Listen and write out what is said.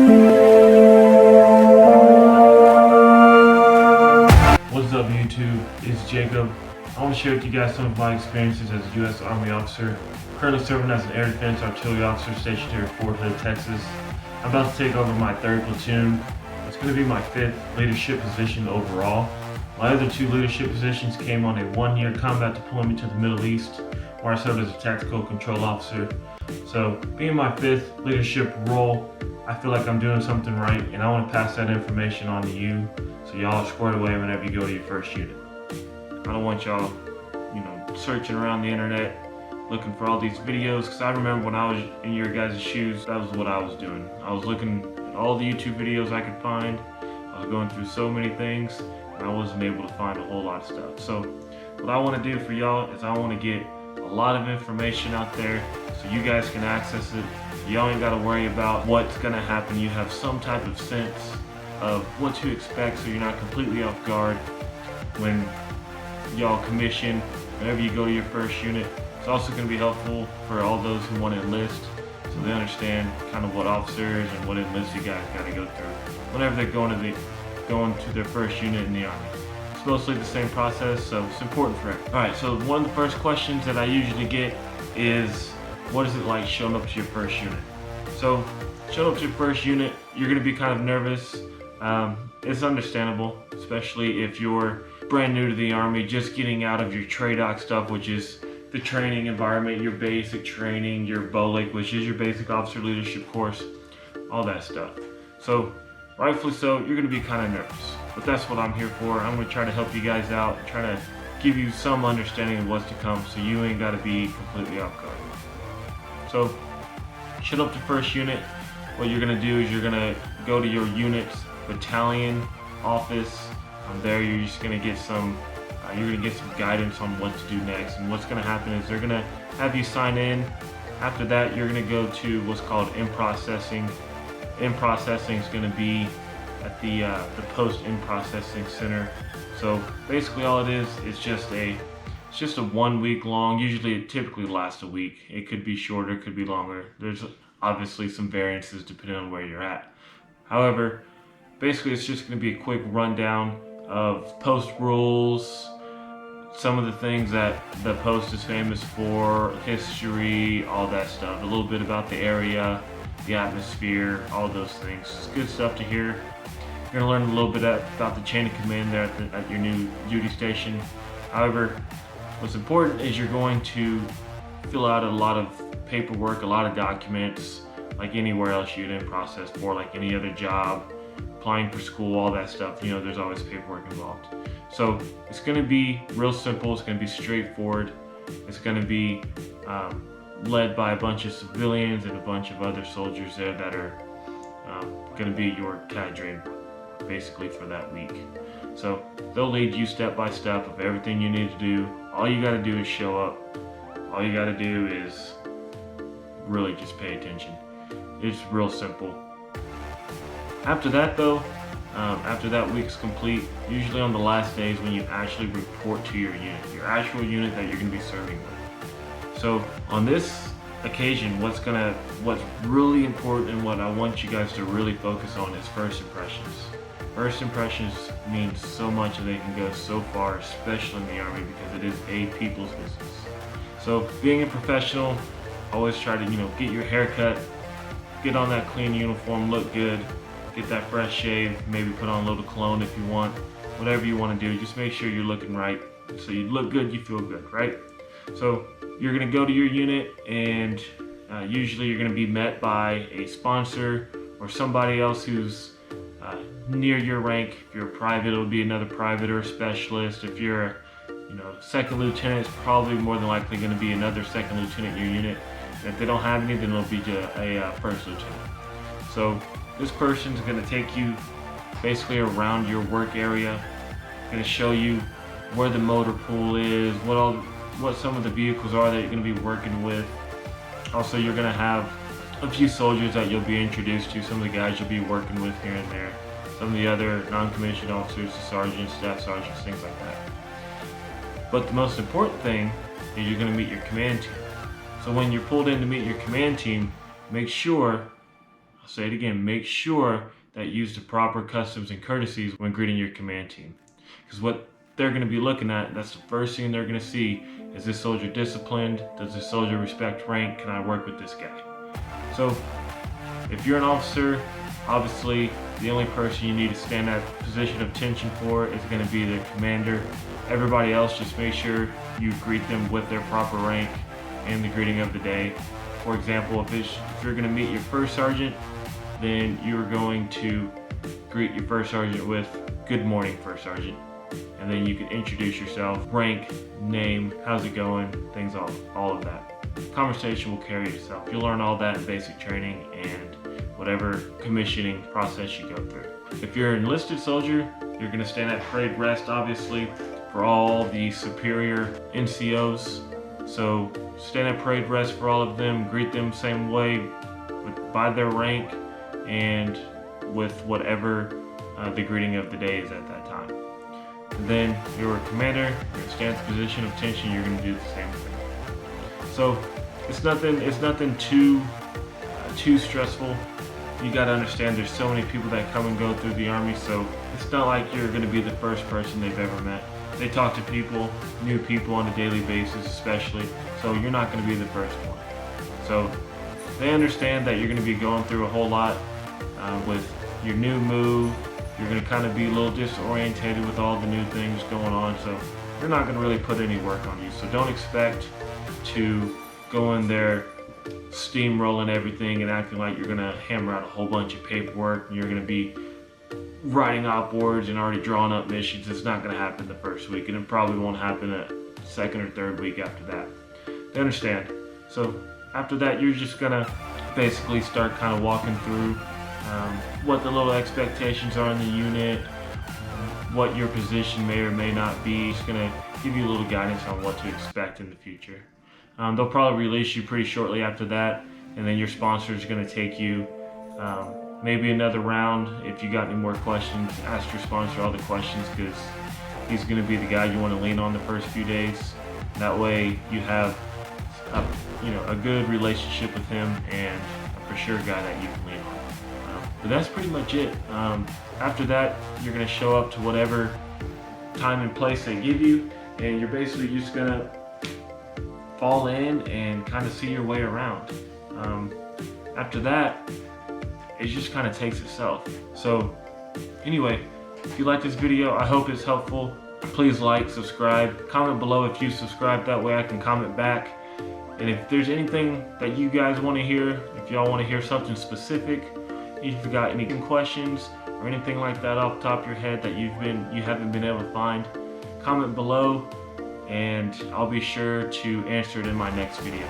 What's up YouTube, it's Jacob. I want to share with you guys some of my experiences as a U.S. Army officer, currently serving as an air defense artillery officer stationed here at Fort Hood, Texas. I'm about to take over my 3rd platoon. It's going to be my 5th leadership position overall. My other 2 leadership positions came on a 1-year combat deployment to the Middle East, where I served as a tactical control officer. So being my 5th leadership role, I feel like I'm doing something right, and I want to pass that information on to you so y'all are squared away whenever you go to your first unit. I don't want y'all, searching around the internet looking for all these videos, because I remember when I was in your guys' shoes, that was what I was doing. I was looking at all the YouTube videos I could find. I was going through so many things, and I wasn't able to find a whole lot of stuff. So what I want to do for y'all is I want to get a lot of information out there so you guys can access it. Y'all ain't got to worry about what's going to happen. You have some type of sense of what to expect, so you're not completely off guard when y'all commission, whenever you go to your first unit. It's also going to be helpful for all those who want to enlist, so they understand kind of what officers and what enlists you guys got to go through whenever they're going to their first unit in the Army. It's mostly the same process, so it's important for everyone. Alright, so one of the first questions that I usually get is, what is it like showing up to your first unit? So, showing up to your first unit, you're going to be kind of nervous. It's understandable, especially if you're brand new to the Army, just getting out of your TRADOC stuff, which is the training environment, your basic training, your BOLIC, which is your basic officer leadership course, all that stuff. So, rightfully so, you're going to be kind of nervous. But that's what I'm here for. I'm going to try to help you guys out, try to give you some understanding of what's to come, so you ain't got to be completely off guard. So, shut up to first unit. What you're going to do is you're going to go to your unit's battalion office. There you're just going to get some guidance on what to do next. And what's going to happen is they're going to have you sign in. After that, you're going to go to what's called in-processing. In-processing is going to be at the post-in-processing center. So basically all it is just a 1 week long. Usually it typically lasts a week. It could be shorter, it could be longer. There's obviously some variances depending on where you're at. However, basically it's just going to be a quick rundown of post rules, some of the things that the post is famous for, history, all that stuff, a little bit about the area, the atmosphere, all those things. It's good stuff to hear. You're going to learn a little bit about the chain of command there at your new duty station. However, what's important is you're going to fill out a lot of paperwork, a lot of documents, like anywhere else you'd in process for, like any other job, applying for school, all that stuff. There's always paperwork involved. So it's going to be real simple. It's going to be straightforward. It's going to be led by a bunch of civilians and a bunch of other soldiers there that are going to be your cadre basically for that week. So they'll lead you step by step of everything you need to do. All you got to do is show up. All you got to do is really just pay attention. It's real simple. After that though, after that week's complete, usually on the last days when you actually report to your unit, your actual unit that you're going to be serving with. So on this occasion, what's really important and what I want you guys to really focus on is first impressions. First impressions mean so much and they can go so far, especially in the Army, because it is a people's business. So being a professional, always try to get your hair cut, get on that clean uniform, look good, get that fresh shave, maybe put on a little cologne if you want, whatever you want to do, just make sure you're looking right. So you look good, you feel good, right? So you're going to go to your unit, and usually you're going to be met by a sponsor or somebody else who's near your rank. If you're a private, it'll be another private or a specialist. If you're second lieutenant, it's probably more than likely going to be another second lieutenant in your unit. And if they don't have any, then it'll be a first lieutenant. So this person's going to take you basically around your work area, going to show you where the motor pool is, what some of the vehicles are that you're going to be working with. Also, you're going to have a few soldiers that you'll be introduced to, some of the guys you'll be working with here and there, some of the other non-commissioned officers, the sergeants, staff sergeants, things like that. But the most important thing is you're going to meet your command team. So when you're pulled in to meet your command team, make sure I'll say it again, make sure that you use the proper customs and courtesies when greeting your command team. Because what they're going to be looking at, that's the first thing they're going to see, is this soldier disciplined? Does this soldier respect rank? Can I work with this guy? So if you're an officer, obviously the only person you need to stand that position of attention for is going to be the commander. Everybody else, just make sure you greet them with their proper rank and the greeting of the day. For example, if you're going to meet your first sergeant, then you're going to greet your first sergeant with "Good morning, first sergeant," and then you can introduce yourself, rank, name, how's it going, things, all of that. Conversation will carry itself. You'll learn all that in basic training and whatever commissioning process you go through. If you're an enlisted soldier, you're going to stand at parade rest, obviously, for all the superior NCOs. So stand at parade rest for all of them, greet them same way by their rank and with whatever the greeting of the day is at that time. And then your commander, you're going to stand at the position of attention, you're going to do the same thing. So it's nothing too stressful. You got to understand there's so many people that come and go through the Army, so it's not like you're going to be the first person they've ever met. They talk to people, new people on a daily basis especially, so you're not going to be the first one. So they understand that you're going to be going through a whole lot with your new move. You're going to kind of be a little disorientated with all the new things going on, so they're not going to really put any work on you. So don't expect to go in there steamrolling everything and acting like you're going to hammer out a whole bunch of paperwork and you're going to be writing op boards and already drawing up missions. It's not going to happen the first week, and it probably won't happen the second or third week after that. They understand. So after that, you're just going to basically start kind of walking through what the little expectations are in the unit, what your position may or may not be. It's going to give you a little guidance on what to expect in the future. They'll probably release you pretty shortly after that, and then your sponsor is going to take you maybe another round. If you got any more questions, ask your sponsor all the questions, because he's going to be the guy you want to lean on the first few days. That way you have a good relationship with him and a for sure guy that you can lean on. But that's pretty much it. After that, you're going to show up to whatever time and place they give you, and you're basically just going to fall in and kind of see your way around. After that, it just kind of takes itself. So anyway, if you like this video, I hope it's helpful. Please like, subscribe, comment below if you subscribe, that way I can comment back. And if there's anything that you guys want to hear, if y'all want to hear something specific, if you got any questions or anything like that off the top of your head that you haven't been able to find, comment below and I'll be sure to answer it in my next video.